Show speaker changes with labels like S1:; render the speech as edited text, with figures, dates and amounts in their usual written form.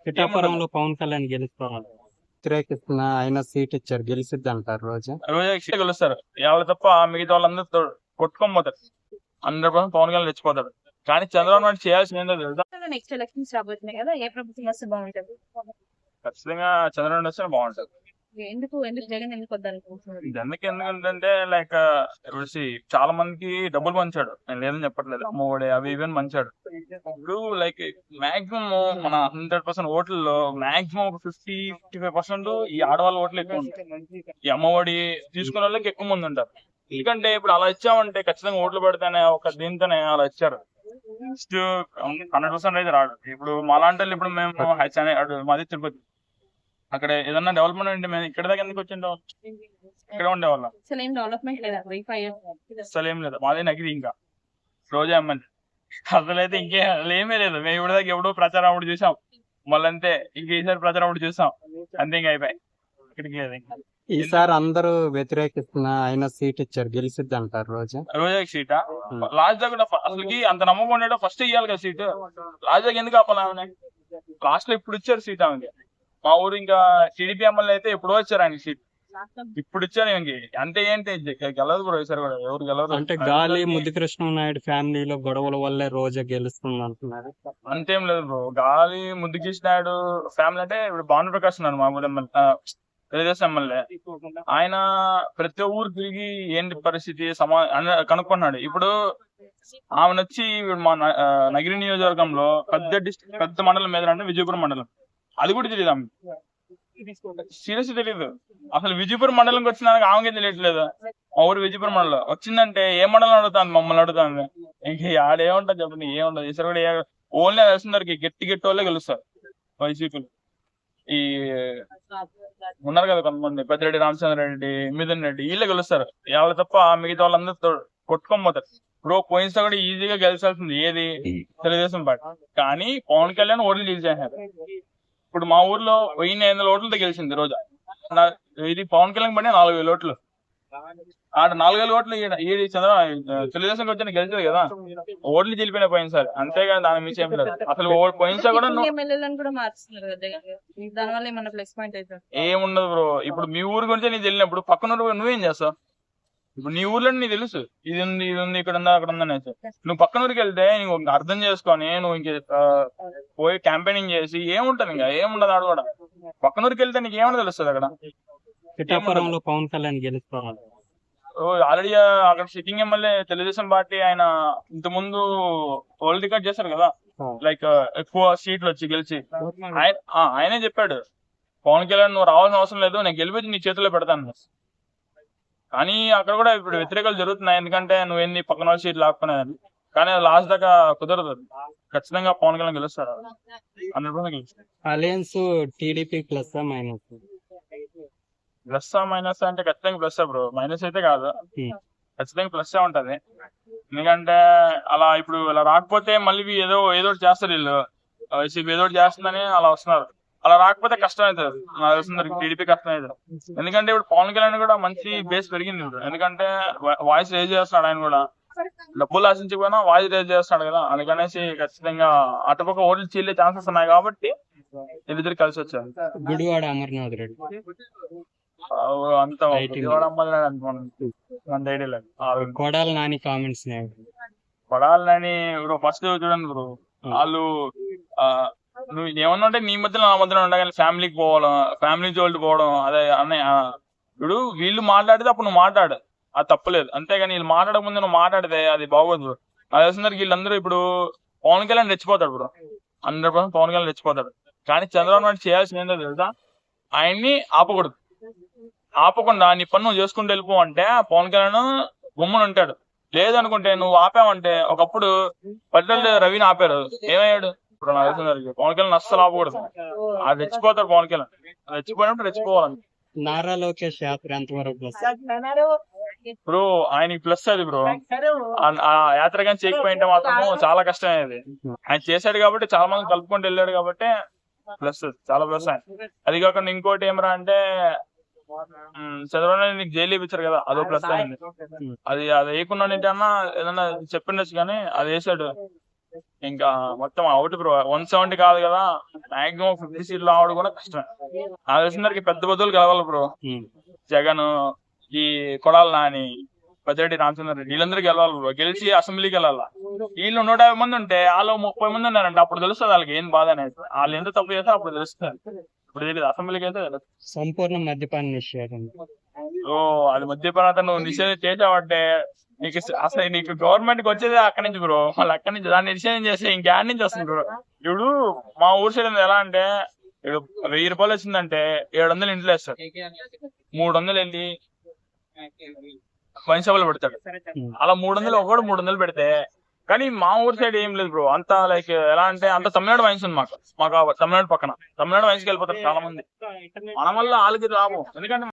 S1: పిఠాపురంలో పవన్ కళ్యాణ్ గెలుస్తారు. వ్యతిరేకిస్తున్న ఆయన సీట్ ఇచ్చారు, గెలిసిద్ది అంటారు రోజు.
S2: రోజా గెలుస్తారు ఎవరు తప్ప మిగతా వాళ్ళందరూ కొట్టుకొని పోతారు. 100% పవన్ కళ్యాణ్ తెచ్చిపోతాడు. కానీ చంద్రబాబు నాయుడు చేయాల్సింది ఏంటో తెలుసా?
S3: నెక్స్ట్ ఎలక్షన్స్ రాబోతున్నాయి కదా, ఏ ప్రభుత్వం వస్తే బాగుంటది?
S2: ఖచ్చితంగా చంద్రబాబు నాయుడు వస్తే బాగుంటది.
S3: ఎందుకు జగన్ ఎందుకు వద్దనుకుంటున్నారు?
S2: ఎందుకంటే లైక్ ఇప్పుడు చాలా మందికి డబ్బులు పంచాడు, నేను లేదని చెప్పట్లేదు. అమ్మఒడి అవి ఇవి అని పంచాడు. ఇప్పుడు లైక్ మాక్సిమం మన 100% ఓట్లలో మాక్సిమం ఒక 55% ఈ ఆడవాళ్ళ ఓట్లు ఎక్కువ ఉంటాయి. ఈ అమ్మఒడి తీసుకున్న వాళ్ళకి ఎక్కువ మంది ఉంటారు. ఎందుకంటే ఇప్పుడు అలా ఇచ్చామంటే ఖచ్చితంగా ఓట్లు పెడితేనే ఒక దీంతోనే అలా ఇచ్చారు. 100% అయితే రాడు. ఇప్పుడు మాలాంటి వాళ్ళు ఇప్పుడు మేము మాది తిరుపతి, అక్కడ ఏదన్నా డెవలప్మెంట్ అంటే మేము ఇక్కడ దాకా ఎందుకు వచ్చిండో, ఇక్కడ ఉండేవాళ్ళం.
S3: అసలు ఏం డెవలప్మెంట్ లేదా?
S2: అసలు ఏం లేదు. మాదే నగిరి ఇంకా రోజా ఎమ్మెల్యే అసలైతే అసలు ఏమీ లేదు. మేము ఇప్పుడు దాకా ఎప్పుడో ప్రచారం అప్పుడు చూసాం, మళ్ళీ అంతే. ఇంక ఈసారి ప్రచారం అప్పుడు చూసాం, అంతే. ఇంకా అయిపోయి ఇక్కడికి లేదు.
S1: ఈసారి అందరూ వ్యతిరేకిస్తున్న ఆయన సీట్ ఇచ్చారు, గెలిసిద్ది అంటారు రోజు.
S2: రోజాకి సీటా? లాస్ట్ దాకా అసలుకి అంత నమ్మకం ఉండేటో ఫస్ట్ ఇయ్యాలి కదా సీటు. లాస్ట్ దాకా ఎందుకు ఆపాలి ఆమె? లాస్ట్ లో ఇప్పుడు ఇచ్చారు సీట్ ఆమెకి. మా ఊరు ఇంకా టీడీపీ ఎమ్మెల్యే అయితే ఎప్పుడో వచ్చారు ఆయన సీట్, ఇప్పుడు ఇచ్చారు ఇంక. అంటే ఏంటి గెలవదు కూడా ఈసారి కూడా, ఎవరు గెలవదు.
S1: అంటే గాలి ముద్దుకృష్ణ నాయుడు ఫ్యామిలీలో గొడవల వల్లే రోజా గెలుస్తుంది అంటున్నారు.
S2: అంతేం లేదు బ్రో. గాలి ముద్దుకృష్ణ నాయుడు ఫ్యామిలీ అంటే ఇప్పుడు భాను ప్రకాష్ ఉన్నారు, మా ఊరు ఎమ్మెల్యే, తెలుగుదేశం ఎమ్మెల్యే. ఆయన ప్రతి ఊరు తిరిగి ఏంటి పరిస్థితి కనుక్కున్నాడు. ఇప్పుడు ఆమె వచ్చి మా నగిరి నియోజకవర్గంలో పెద్ద మండలం మీద అంటే విజయపురం మండలం, అది కూడా తెలియదు ఆమె. సీరియస్ తెలియదు అసలు. విజయపురం మండలంకి వచ్చినాక ఆమెకే తెలియట్లేదు. మా ఊరు విజయపురం మండలం వచ్చిందంటే ఏ మండలం అడుగుతాను, మమ్మల్ని అడుగుతాను. ఇంక ఆడేముంటుంది చెప్పండి, ఏముండదు. ఈసారి కూడా ఓన్లీ వేస్తున్నారు, గట్టి వాళ్ళే గెలుస్తారు వైసీపీలు. ఈ ఉన్నారు కదా కొంతమంది, పెద్దిరెడ్డి రామచంద్రారెడ్డి, మిథున్ రెడ్డి, వీళ్ళే గెలుస్తారు ఎవరు తప్ప మిగతా వాళ్ళందరూ కొట్టుకొని పోతారు. ఇప్పుడు పోయినసారి కూడా ఈజీగా గెలిచాల్సింది ఏది, తెలుగుదేశం పార్టీ. కానీ పవన్ కళ్యాణ్ ఓట్లు గెలిచేసారు. ఇప్పుడు మా ఊర్లో 1500 ఓట్లతో గెలిచింది రోజా. ఇది పవన్ కళ్యాణ్ పడి 4000 ఓట్లు. ఆడ 4000 ఓట్లు ఈ తెలుగుదేశంకి వచ్చిన గెలిచారు కదా, ఓట్లు గెలిపోయినా పోయినసారి. అంతేగాని దాని మించి ఏం లేదు అసలు. పోయినసారి కూడా ఏముండదు బ్రో. ఇప్పుడు మీ ఊరు గురించి నీకు తెలియనప్పుడు పక్కన నువ్వేం చేస్తావు? ఇప్పుడు నీ ఊర్లో నీకు తెలుసు ఇది ఉంది, ఇది ఉంది, ఇక్కడ ఉందా, అక్కడ ఉందనేసి. నువ్వు పక్కన ఊరికి వెళ్తే నువ్వు అర్థం చేసుకొని నువ్వు ఇంక పోయి క్యాంపెయినింగ్ చేసి ఏముంటది, ఇంకా ఏముండదు. ఆడ కూడా పక్కన ఊరికి వెళ్తే నీకు ఏమన్నా తెలుస్తుంది అక్కడ.
S1: పిఠాపురంలో పవన్ కళ్యాణ్ గెలుస్తారు.
S2: ఆల్రెడీ అక్కడ సిట్టింగ్ ఎమ్మెల్యే తెలుగుదేశం పార్టీ, ఆయన ఇంత ముందు వరల్డ్ రికార్డ్ చేశారు కదా, లైక్ ఎక్కువ సీట్లు వచ్చి గెలిచి. ఆయనే చెప్పాడు, పవన్ కళ్యాణ్ నువ్వు రావాల్సిన అవసరం లేదు, నేను గెలిపించి నీ చేతిలో పెడతాను. కానీ అక్కడ కూడా ఇప్పుడు వ్యతిరేకాలు జరుగుతున్నాయి, ఎందుకంటే నువ్వేంది పక్కన వాళ్ళ సీట్లు లాక్కునేది. కానీ లాస్ట్ దాకా కుదరదు. ఖచ్చితంగా పవన్ కళ్యాణ్ గెలుస్తారు, 100% గెలుస్తారు.
S1: Alliance TDP plus minus?
S2: Plus minus అంటే ఖచ్చితంగా ప్లస్ బ్రో, మైనస్ అయితే కాదు. ఖచ్చితంగా ప్లస్ ఉంటది. ఎందుకంటే అలా ఇప్పుడు ఇలా రాకపోతే మళ్ళీ ఏదో చేస్తారు వీళ్ళు, వైసీపీ ఏదో చేస్తుందని అలా వస్తున్నారు. అలా రాకపోతే కష్టం అవుతుంది, నాకు తెలిసిన టీడీపీ కష్టం అవుతుంది. ఎందుకంటే ఇప్పుడు పవన్ కళ్యాణ్ కూడా మంచి బేస్ పెరిగింది. ఎందుకంటే వాయిస్ రేజ్ చేస్తున్నాడు, ఆయన కూడా డబ్బులు ఆశించకపోయినా వాయిస్ రేజ్ చేస్తున్నాడు కదా. అందుకనేసి ఖచ్చితంగా అటుపక్క ఓట్లు చీలే ఛాన్సెస్ ఉన్నాయి కాబట్టి వీళ్ళిద్దరు కలిసి వచ్చారు.
S1: గుడివాడ అమర్నాథ్ రెడ్డి
S2: అంత అంత ఐడియా లేదు.
S1: Kodali Nani comments,
S2: Kodali Nani bro first చూడండి బ్రో, వాళ్ళు నువ్వు ఏమన్నా అంటే నీ మధ్యలో నా మధ్యలో ఉండగానే ఫ్యామిలీకి పోవడం, ఫ్యామిలీ జోలికి పోవడం, అదే అన్నయ్య. ఇప్పుడు వీళ్ళు మాట్లాడితే అప్పుడు నువ్వు మాట్లాడు, అది తప్పలేదు. అంతేగాని వీళ్ళు మాట్లాడక ముందు నువ్వు మాట్లాడితే అది బాగోదు. అది తెలిసిందరికి వీళ్ళందరూ ఇప్పుడు పవన్ కళ్యాణ్ రెచ్చిపోతాడు బ్రో, 100% పవన్ కళ్యాణ్ రెచ్చిపోతాడు. కానీ చంద్రబాబు నాయుడు చేయాల్సింది ఏంటో తెలుసా, ఆయన్ని ఆపకూడదు. ఆపకుండా నీ పని నువ్వు చేసుకుంటూ వెళ్ళిపో అంటే పవన్ కళ్యాణ్ గుమ్మని ఉంటాడు. లేదనుకుంటే నువ్వు ఆపావంటే, ఒకప్పుడు పల్లెల్లో రవిని ఆపారు, ఏమయ్యాడు? ఇప్పుడు నాకు తెలిసిన పవన్ కళ్యాణ్ అస్సలు ఆపకూడదు, అది రెచ్చిపోతాడు పవన్ కళ్యాణ్. రెచ్చిపోయినప్పుడు రెచ్చిపోవాలి.
S1: నారా లోకేష్ యాత్ర ఎంతవరకు ప్లస్?
S2: బ్రో ఆయనకి ప్లస్ అది బ్రో. ఆ యాత్ర కానీ చేయకపోయింటే మాత్రం చాలా కష్టం అయ్యేది. ఆయన చేశాడు కాబట్టి, చాలా మంది కలుపుకుంటూ వెళ్ళాడు కాబట్టి ప్లస్, చాలా ప్లస్ ఆయన. అది కాకుండా ఇంకోటి ఏమరా అంటే చంద్రబాబు నీకు జైలు ఇప్పించారు కదా, అదో ప్లస్ అయింది. అది వేయకుండా అన్నా ఏదన్నా చెప్పిండొచ్చు, కానీ అది వేసాడు. ఇంకా మొత్తం అవుట్ బ్రో. 170 కాదు కదా, మాక్సిమం 50 సీట్లు రావడం కూడా కష్టమే. నాకు తెలిసినందరికి పెద్ద బదులు గెలవాలి బ్రో.
S1: ఉమ్.
S2: జగన్, ఈ కొడాల నాని, పెద్దిరెడ్డి రామచంద్ర రెడ్డి, వీళ్ళందరూ గెలవాలి బ్రో. గెలిచి అసెంబ్లీకి వెళ్ళాలి. వీళ్ళు 150 మంది ఉంటే వాళ్ళు 30 మంది ఉన్నారంటే అప్పుడు తెలుస్తుంది వాళ్ళకి ఏం బాధ అనేది. వాళ్ళు ఎంత తప్పు చేస్తే అప్పుడు తెలుస్తుంది. ఇప్పుడు తెలియదు, అసెంబ్లీకి అయితే తెలియదు.
S1: సంపూర్ణ మద్యపాన నిషేధం.
S2: ఓ, అది మధ్యప్రాంతం నువ్వు నిషేధం చేసావంటే అసలు నీకు గవర్నమెంట్ కి వచ్చేది అక్కడి నుంచి బ్రో. మళ్ళీ అక్కడి నుంచి దాన్ని నిషేధం చేస్తే ఇంకేడి నుంచి వస్తుంది బ్రో. ఇప్పుడు మా ఊరు సైడ్ ఎలా అంటే, ఇప్పుడు 1000 రూపాయలు వచ్చిందంటే 700 ఇంట్లో వేస్తాడు, 300 వెళ్ళి వైన్ షాపులో పెడతాడు. అలా 300 ఒకటి 300 పెడితే, కానీ మా ఊరు సైడ్ ఏం లేదు బ్రో. అంతా లైక్ ఎలా అంటే, అంత తమిళనాడు వైన్స్ ఉంది మాకు. తమిళనాడు పక్కన తమిళనాడు వైన్స్కి వెళ్ళిపోతారు చాలా మంది. మన వల్ల వాళ్ళకి లాభం, ఎందుకంటే